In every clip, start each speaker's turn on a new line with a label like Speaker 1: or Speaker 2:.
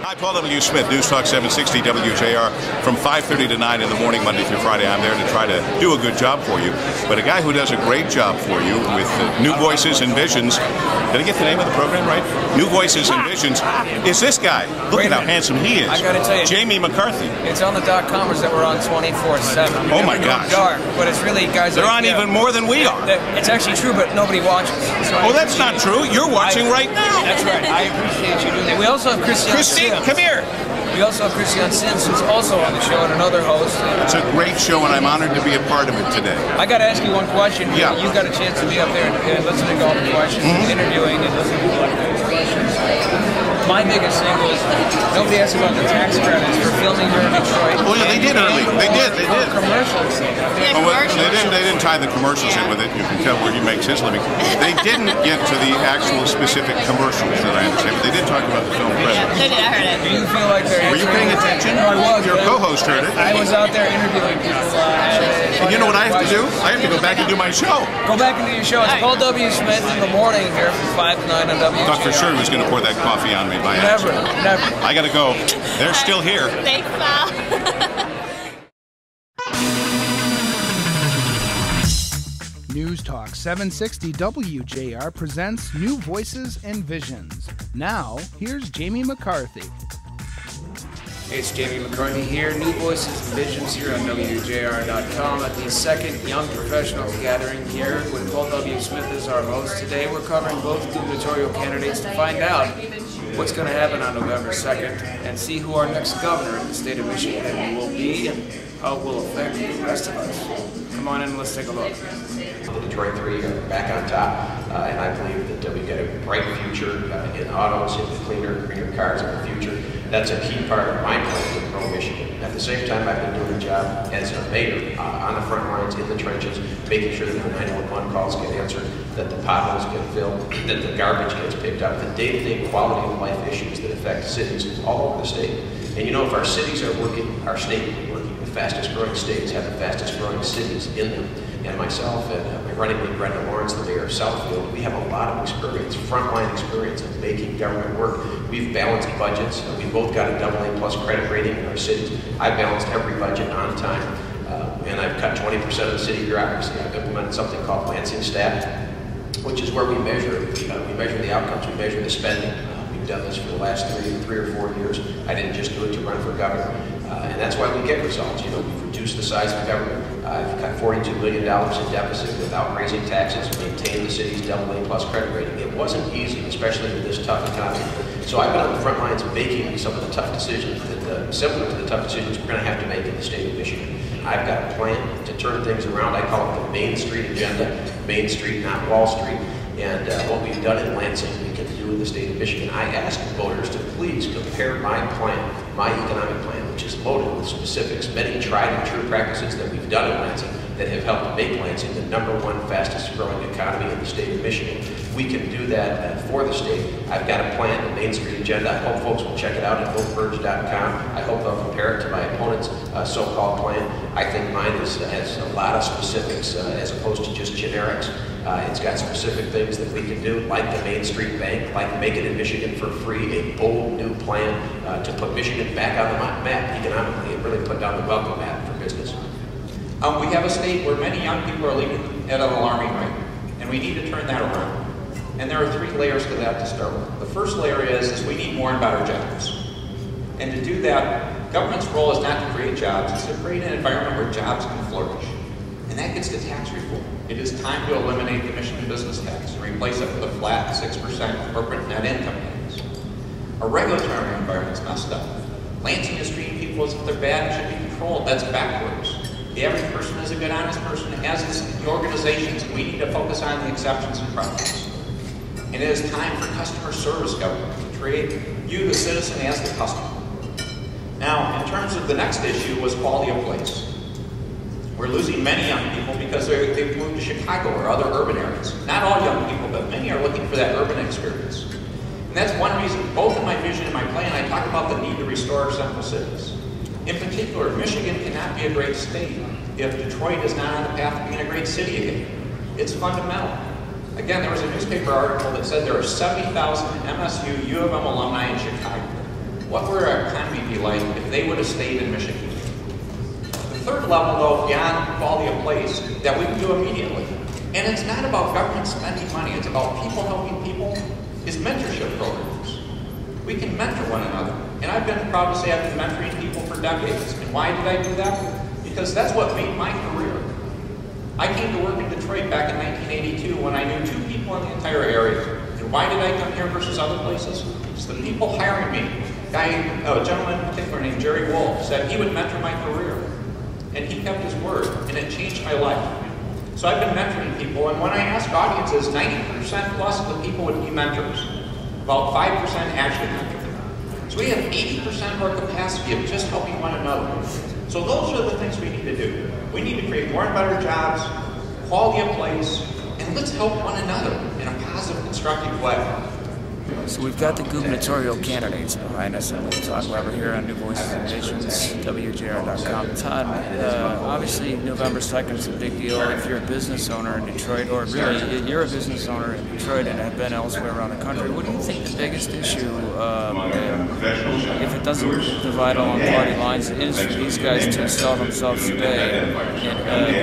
Speaker 1: Hi, Paul W. Smith, News Talk 760 WJR. From 5:30 to 9 in the morning, Monday through Friday, I'm there to try to do a good job for you. But a guy who does a great job for you with New Voices and Visions, did I get the name of the program right? New Voices and Visions, is this guy. Look at how handsome he is.
Speaker 2: I gotta tell you,
Speaker 1: Jamie McCarthy.
Speaker 2: It's on the .comers that we're on 24/7.
Speaker 1: Oh my gosh.
Speaker 2: Dark, but it's really guys.
Speaker 1: They're on even more than we are.
Speaker 2: It's actually true, but nobody watches. So
Speaker 1: oh, that's not true. You're watching right now.
Speaker 2: That's right. I appreciate you doing that. We also have Christine,
Speaker 1: come here.
Speaker 2: We also have Christian Sims, who's also on the show, and another host.
Speaker 1: It's a great show, and I'm honored to be a part of it today.
Speaker 2: I got to ask you one question.
Speaker 1: Yeah.
Speaker 2: You got a chance to be up there and listening to all the questions, interviewing and listening to all those questions. My biggest thing was nobody asked about the tax credits for filming here in Detroit.
Speaker 1: Oh yeah, they did early. They did.
Speaker 2: Commercials.
Speaker 1: Oh, well, they didn't tie the commercials in with it. You can tell where he makes his living. They didn't get to the actual specific commercials that I understand, but they did talk about the film credits.
Speaker 3: They did. I heard it.
Speaker 2: Do you feel like they're?
Speaker 1: Were you paying attention?
Speaker 2: No, I was.
Speaker 1: Your co-host heard it.
Speaker 2: I was out there interviewing people.
Speaker 1: And you know what I have to do? I have to go back and do my show.
Speaker 2: Go back and do your show. It's Paul W. Smith in the morning here from 5 to 9 on WJR.
Speaker 1: Thought for sure he was going to pour that coffee on me by accident.
Speaker 2: Never.
Speaker 1: I got to go. They're still here.
Speaker 3: Thanks, Paul.
Speaker 4: News Talk 760 WJR presents New Voices and Visions. Now, here's Jamie McCarthy.
Speaker 2: Hey, it's Jamie McCarthy here. New Voices and Visions here on WJR.com at the second Young Professionals Gathering here with Paul W. Smith as our host. Today we're covering both gubernatorial candidates to find out what's going to happen on November 2nd and see who our next governor in the state of Michigan will be and how it will affect the rest of us. Come on in and let's take a look.
Speaker 5: The Detroit 3 are back on top, and I believe that we've got a bright future in autos, in the cleaner, greener cars in the future. That's a key part of my plan to grow Michigan. At the same time, I've been doing a job as a mayor on the front lines, in the trenches, making sure that the 911 calls get answered, that the potholes get filled, that the garbage gets picked up, the day-to-day quality of life issues that affect cities all over the state. And you know, if our cities are working, our state will be working. The fastest growing states have the fastest growing cities in them. And myself and my running mate Brenda Lawrence, the mayor of Southfield, we have a lot of experience, frontline experience of making government work. We've balanced budgets. We've both got a AA+ credit rating in our cities. I've balanced every budget on time. And I've cut 20% of the city bureaucracy. I've implemented something called Lansing Stat, which is where we measure the outcomes, we measure the spending. We've done this for the last three or 4 years. I didn't just do it to run for governor. And that's why we get results. You know, we've reduced the size of the government. I've cut $42 billion in deficit without raising taxes, maintained the city's AA+ credit rating. It wasn't easy, especially with this tough economy. So I've been on the front lines making some of the tough decisions, that, similar to the tough decisions we're going to have to make in the state of Michigan. I've got a plan to turn things around. I call it the Main Street agenda. Main Street, not Wall Street. And what we've done in Lansing, we can do in the state of Michigan. I ask voters to please compare my plan, my economic plan, which is loaded with specifics, many tried and true practices that we've done in Lansing that have helped make Lansing the #1 fastest growing economy in the state of Michigan. We can do that for the state. I've got a plan, the Main Street agenda. I hope folks will check it out at Virg.com. I hope they'll compare it to my opponent's so-called plan. I think mine has a lot of specifics as opposed to just generics. It's got specific things that we can do, like the Main Street Bank, like Make It in Michigan for Free, a bold new plan to put Michigan back on the map economically and really put down the welcome mat for business.
Speaker 6: We have a state where many young people are leaving at an alarming rate, and we need to turn that around. And there are 3 layers to that to start with. The first layer is we need more and better jobs. And to do that, government's role is not to create jobs, it's to create an environment where jobs can flourish. And that gets to tax reform. It is time to eliminate the Michigan business tax and replace it with a flat 6% corporate net income tax. Our regulatory environment's messed up. Lansing is treating people as if they're bad and should be controlled. That's backwards. The average person is a good, honest person, as is the organizations. We need to focus on the exceptions and problems. And it is time for customer service government to treat you, the citizen, as the customer. Now, in terms of the next issue was quality of place. We're losing many young people because they've moved to Chicago or other urban areas. Not all young people, but many are looking for that urban experience. And that's one reason, both in my vision and my plan, I talk about the need to restore our central cities. In particular, Michigan cannot be a great state if Detroit is not on the path to being a great city again. It's fundamental. Again, there was a newspaper article that said there are 70,000 MSU U of M alumni in Chicago. What would our economy be like if they would have stayed in Michigan? The third level, though, beyond quality of place, that we can do immediately. And it's not about government spending money, it's about people helping people, is mentorship programs. We can mentor one another. And I've been proud to say I've been mentoring people for decades. And why did I do that? Because that's what made my career. I came to work in Detroit back in 1982 when I knew 2 people in the entire area. And why did I come here versus other places? It's the people hiring me. A gentleman in particular named Jerry Wolf said he would mentor my career. And he kept his word, and it changed my life. So I've been mentoring people, and when I ask audiences, 90% plus of the people would be mentors. About 5% actually mentor. So we have 80% of our capacity of just helping one another. So those are the things we need to do. We need to create more and better jobs, quality of place, and let's help one another in a positive, constructive way.
Speaker 2: So we've got the gubernatorial candidates behind us, and we'll talk about it here on New Voices and Visions, WJR.com. Todd, obviously November 2nd is a big deal if you're a business owner in Detroit, or really you're a business owner in Detroit and have been elsewhere around the country. What do you think the biggest issue, if it doesn't divide along party lines, is for these guys to sell themselves today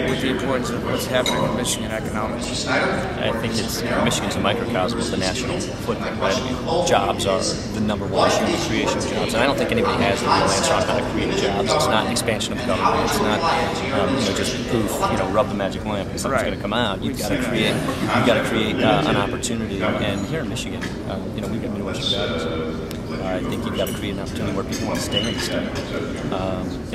Speaker 2: with the importance of what's happening in Michigan economically?
Speaker 3: I think it's, Michigan's a microcosm of the national footprint, right? I mean, jobs are the #1 issue, the creation of jobs, and I don't think anybody has the real answer on how to create jobs. It's not an expansion of government. It's not just poof, rub the magic lamp and something's going to come out. You've got to create an opportunity, and here in Michigan, we've got Midwestern values. I think you've got to create an opportunity where people want to stay and stay.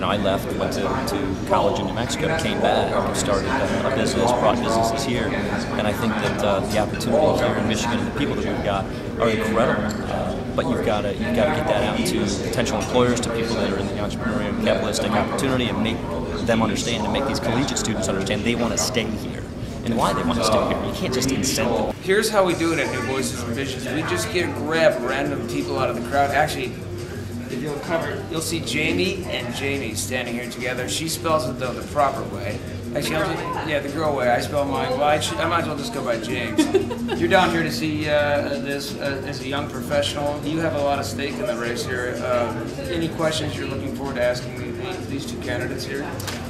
Speaker 3: I left, went to college in New Mexico, came back, started a business, brought businesses here, and I think that the opportunities here in Michigan and the people that we've got are incredible. But you've got to get that out to potential employers, to people that are in the entrepreneurial capitalistic opportunity, and make them understand, and make these collegiate students understand they want to stay here. And why they want to stay here. You can't just incent them.
Speaker 2: Here's how we do it at New Voices and Visions. We just grab random people out of the crowd. Actually, if you'll cover, you'll see Jamie and Jamie standing here together. She spells it the proper way. Actually, the girl way. I spell mine. Well, I might as well just go by James. You're down here to see this as a young professional. You have a lot of stake in the race here. Any questions you're looking forward to asking these 2 candidates here?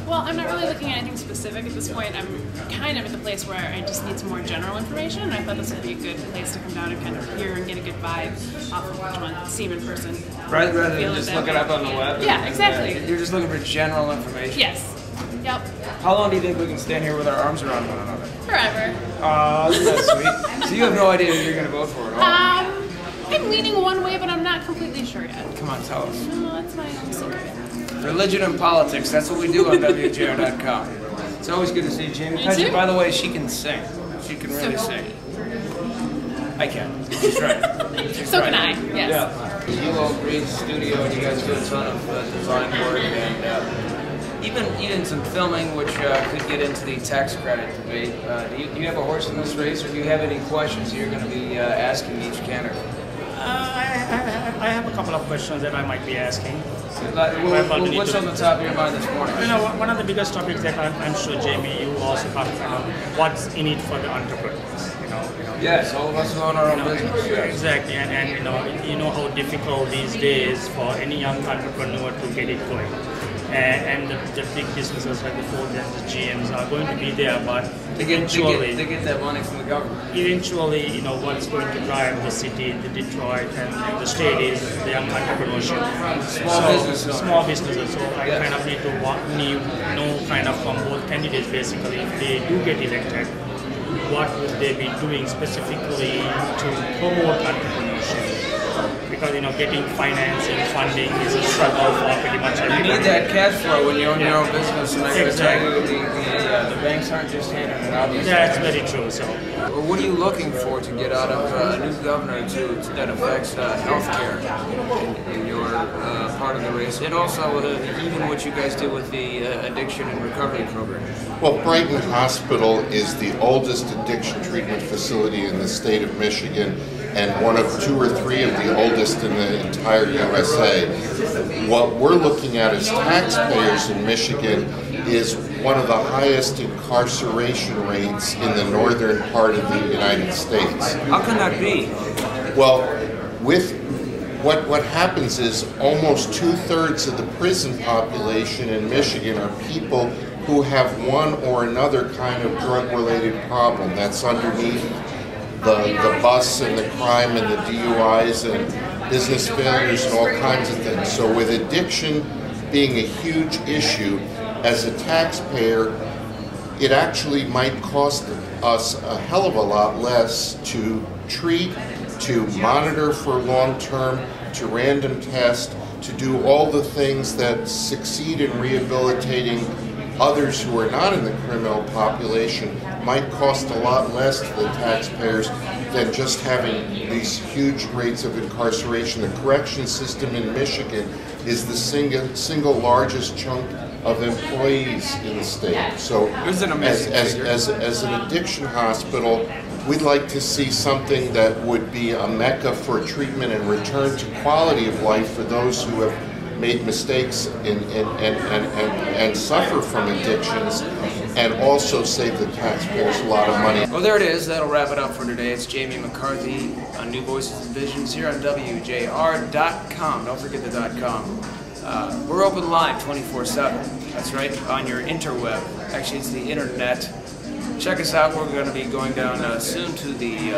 Speaker 7: Well, I'm not really looking at anything specific at this point. I'm kind of at the place where I just need some more general information, and I thought this would be a good place to come down and kind of hear and get a good vibe off of which one, see him in person.
Speaker 2: Rather than just look it up on the web?
Speaker 7: Yeah, exactly.
Speaker 2: You're just looking for general information?
Speaker 7: Yes. Yep.
Speaker 2: How long do you think we can stand here with our arms around one another?
Speaker 7: Forever.
Speaker 2: That's sweet. So you have no idea who you're going to vote for at all?
Speaker 7: I'm leaning one way, but I'm not completely sure yet.
Speaker 2: Come on, tell us.
Speaker 7: No, that's my own secret.
Speaker 2: Religion and politics, that's what we do on WJR.com. It's always good to see Jamie.
Speaker 7: You too.
Speaker 2: By the way, she can sing. She can really sing. I can. She's right.
Speaker 7: So can I, yes.
Speaker 2: Yeah. You all Green Studio, and you guys do a ton of design work, and even some filming, which could get into the tax credit debate. Do you have a horse in this race, or do you have any questions you're going to be asking each candidate?
Speaker 8: I have a couple of questions that I might be asking.
Speaker 2: What's on the top of your mind this morning?
Speaker 8: One of the biggest topics that I'm sure, Jamie, you also talked about, what's in it for the entrepreneurs.
Speaker 2: Yes, all of us own our own business.
Speaker 8: Exactly, and you know how difficult these days for any young entrepreneur to get it going. And the big businesses like the Ford and the GMs are going to be there, but
Speaker 2: they get that money from the government.
Speaker 8: Eventually, what's going to drive the city, the Detroit, and the state is the young entrepreneurship. Small businesses. So I kind of need to know kind of from both candidates basically, if they do get elected, what would they be doing specifically to promote entrepreneurship? Because getting financing, funding is a struggle for pretty much everybody.
Speaker 2: You need that cash flow when you own your own business, and I can tell you the banks aren't just handing it out.
Speaker 8: That's very true. So,
Speaker 2: what are you looking for to get out of a new governor that affects healthcare in your part of the race, and also even what you guys do with the addiction and recovery program?
Speaker 9: Well, Brighton Hospital is the oldest addiction treatment facility in the state of Michigan, and one of 2 or 3 of the oldest in the entire USA. What we're looking at as taxpayers in Michigan is one of the highest incarceration rates in the northern part of the United States.
Speaker 2: How can that be?
Speaker 9: Well, with what happens is almost 2/3 of the prison population in Michigan are people who have one or another kind of drug-related problem that's underneath the bus and the crime and the DUIs and business failures and all kinds of things. So with addiction being a huge issue, as a taxpayer, it actually might cost us a hell of a lot less to treat, to monitor for long-term, to random test, to do all the things that succeed in rehabilitating others who are not in the criminal population, might cost a lot less to the taxpayers than just having these huge rates of incarceration. The correction system in Michigan is the single largest chunk of employees in the state. So as an addiction hospital, we'd like to see something that would be a mecca for treatment and return to quality of life for those who have made mistakes and suffer from addictions, and also save the taxpayers a lot of money.
Speaker 2: Well, there it is. That'll wrap it up for today. It's Jamie McCarthy on New Voices and Visions here on WJR.com. Don't forget the .com. We're open live 24/7. That's right, on your interweb. Actually, it's the internet. Check us out. We're going to be going down soon to the,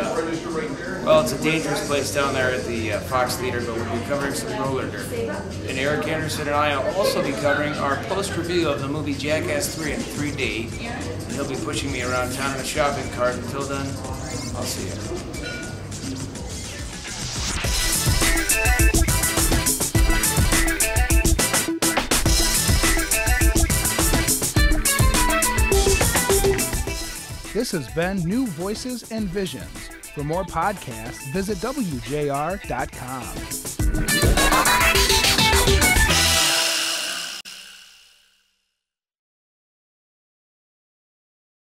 Speaker 2: well, it's a dangerous place down there at the Fox Theater, but we'll be covering some roller derby. And Eric Anderson and I will also be covering our post-review of the movie Jackass 3 in 3D. And he'll be pushing me around town in a shopping cart. Until then, I'll see you.
Speaker 4: This has been New Voices and Visions. For more podcasts, visit WJR.com.